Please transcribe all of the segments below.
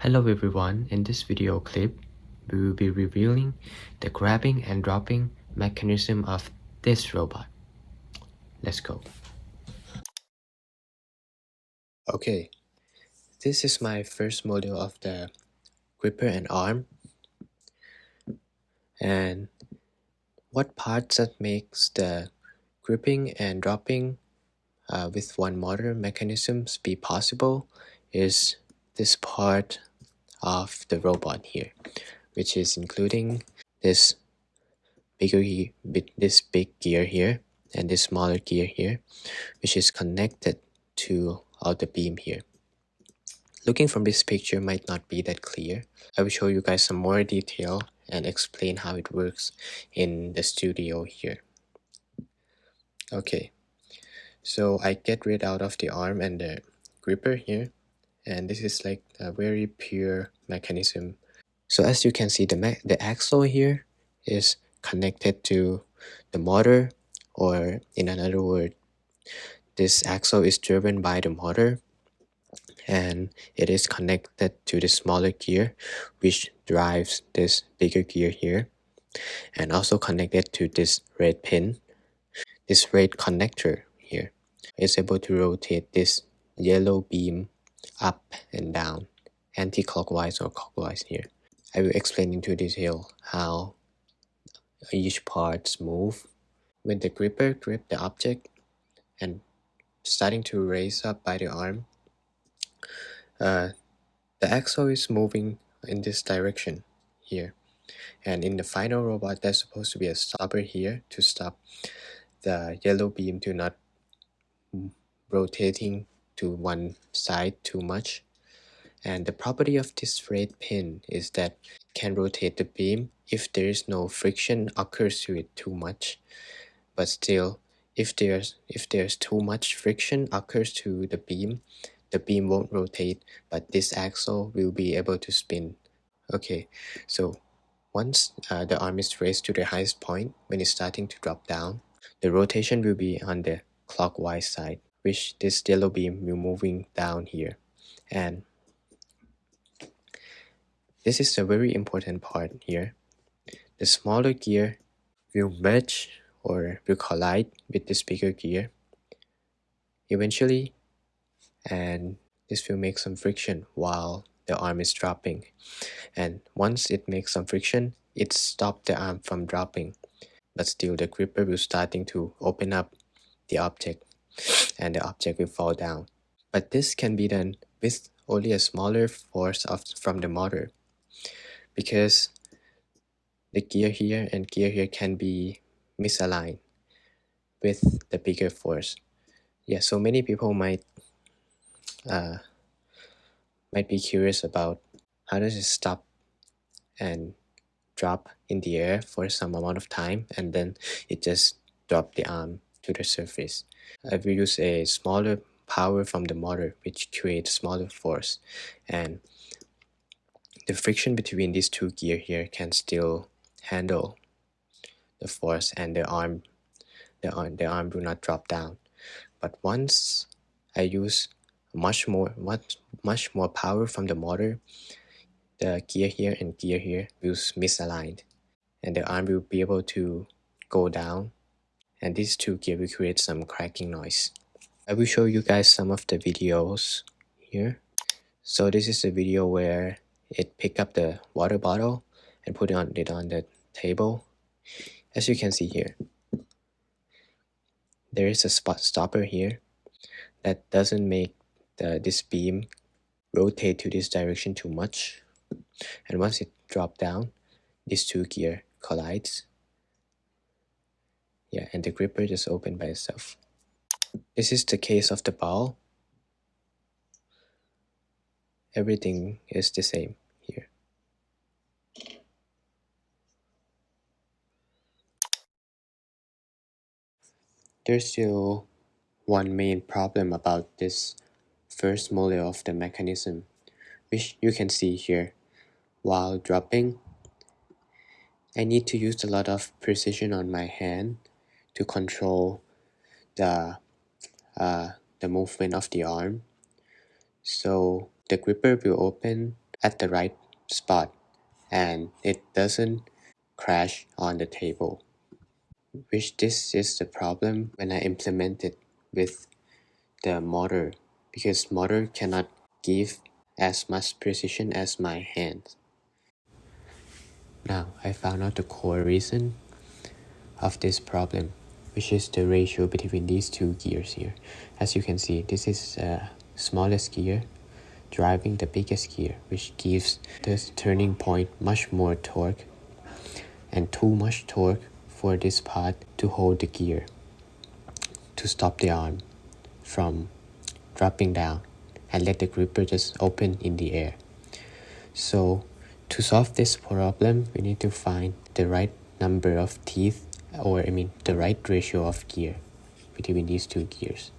Hello everyone, in this video clip, we will be revealing the grabbing and dropping mechanism of this robot. Let's go. Okay, this is my first model of the gripper and arm. And what parts that makes the gripping and dropping with one motor mechanisms be possible is this part of the robot here, which is including this this big gear here and this smaller gear here, which is connected to the beam here. Looking from this picture might not be that clear. I will show you guys some more detail and explain how it works in the studio here. Okay, so I get rid out of the arm and the gripper here, and this is like a very pure mechanism. So as you can see, the axle here is connected to the motor, or in another word, this axle is driven by the motor, and it is connected to the smaller gear which drives this bigger gear here, and also connected to this red pin. This red connector here is able to rotate this yellow beam up and down, anti-clockwise or clockwise here. I will explain into detail how each parts move. When the gripper grip the object and starting to raise up by the arm, the axle is moving in this direction here. And in the final robot, there's supposed to be a stopper here to stop the yellow beam to not rotating to one side too much. And the property of this red pin is that it can rotate the beam if there is no friction occurs to it too much. But still, if there's too much friction occurs to the beam won't rotate, but this axle will be able to spin. Okay, so once the arm is raised to the highest point, when it's starting to drop down, the rotation will be on the clockwise side, which this yellow beam will moving down here. And this is a very important part here. The smaller gear will merge or will collide with this bigger gear eventually, and this will make some friction while the arm is dropping. And once it makes some friction, it stops the arm from dropping, but still the gripper will starting to open up the object and the object will fall down. But this can be done with only a smaller force from the motor, because the gear here and gear here can be misaligned with the bigger force. Yeah, so many people might be curious about how does it stop and drop in the air for some amount of time and then it just drop the arm to the surface. I will use a smaller power from the motor which creates smaller force, and the friction between these two gear here can still handle the force, and the arm will not drop down. But once I use much more power from the motor, the gear here and gear here will misaligned, and the arm will be able to go down, and these two gear will create some cracking noise. I will show you guys some of the videos here. So this is a video where it picked up the water bottle and put it on the table. As you can see here, there is a spot stopper here that doesn't make this beam rotate to this direction too much, and once it drops down, these two gear collides. Yeah, and the gripper just opened by itself. This is the case of the ball. Everything is the same here. There's still one main problem about this first model of the mechanism, which you can see here. While dropping, I need to use a lot of precision on my hand to control the movement of the arm. So the gripper will open at the right spot and it doesn't crash on the table, which this is the problem when I implement it with the motor, because motor cannot give as much precision as my hand. Now I found out the core reason of this problem, which is the ratio between these two gears here. As you can see, this is smallest gear driving the biggest gear, which gives the turning point much more torque and too much torque for this part to hold the gear to stop the arm from dropping down and let the gripper just open in the air. So to solve this problem, we need to find the right number of teeth, or the right ratio of gear between these two gears.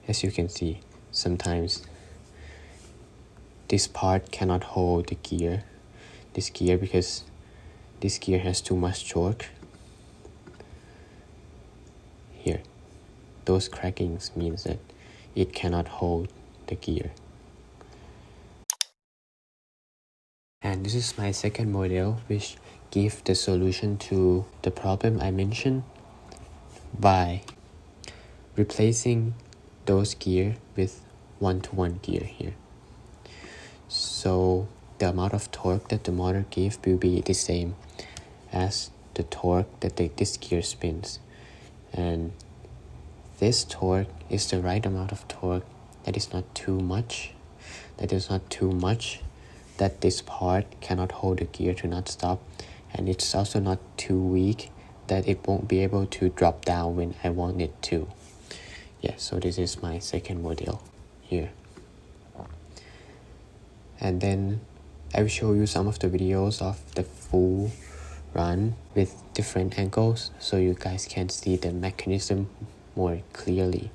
As you can see, sometimes this part cannot hold this gear because this gear has too much torque. Here, those crackings means that it cannot hold the gear. And this is my second model, which gives the solution to the problem I mentioned by replacing those gear with one-to-one gear here. So the amount of torque that the motor gives will be the same as the torque that this gear spins. And this torque is the right amount of torque that is not too much, that this part cannot hold the gear to not stop, and it's also not too weak that it won't be able to drop down when I want it to. Yeah, so this is my second model here. And then I will show you some of the videos of the full run with different angles so you guys can see the mechanism more clearly.